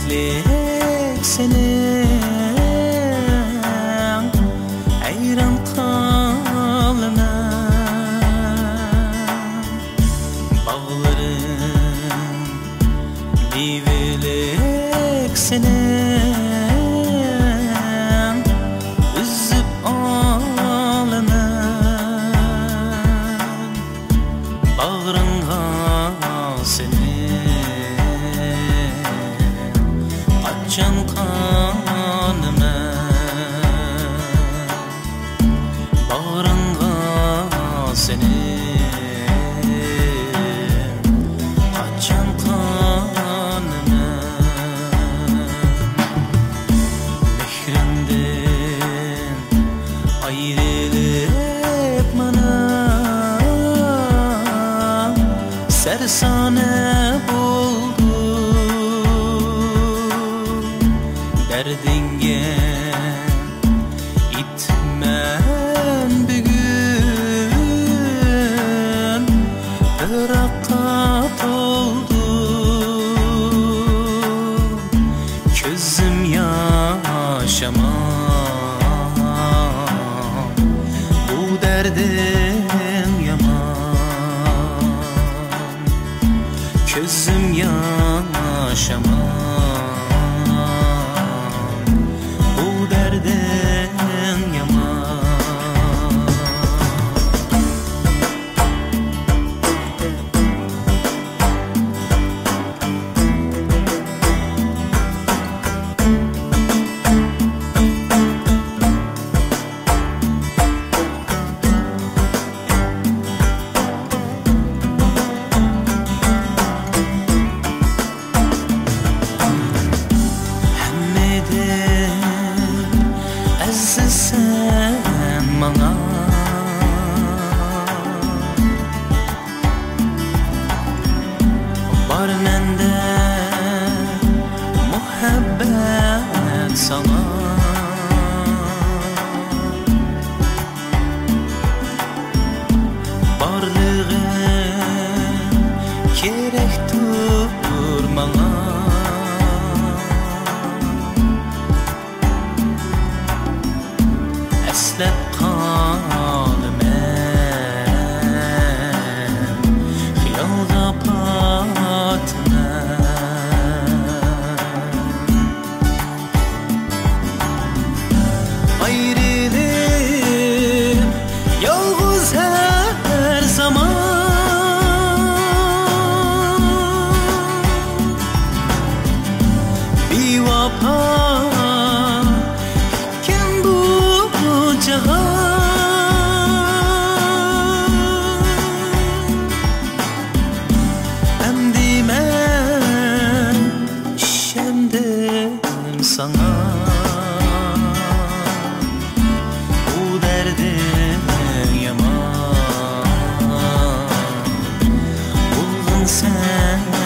Lek seni hayran kalına bağlarım livelek seni üzüp alına bağrınga seni can kanıma bağrınga seni açan kanıma mehrinden ayrılıp bana sersane buldu derdinge itmen bugün Irak'a doldu közüm yaşamam bu derdim yaman közüm yaşamam sen bana var mende muhabbet sana varlığın gerektir bana eslep kalım xiyalda batına ayrılıp yalnız her zaman bir vapa emdi men şemdim sana bu derdim yaman buldun sen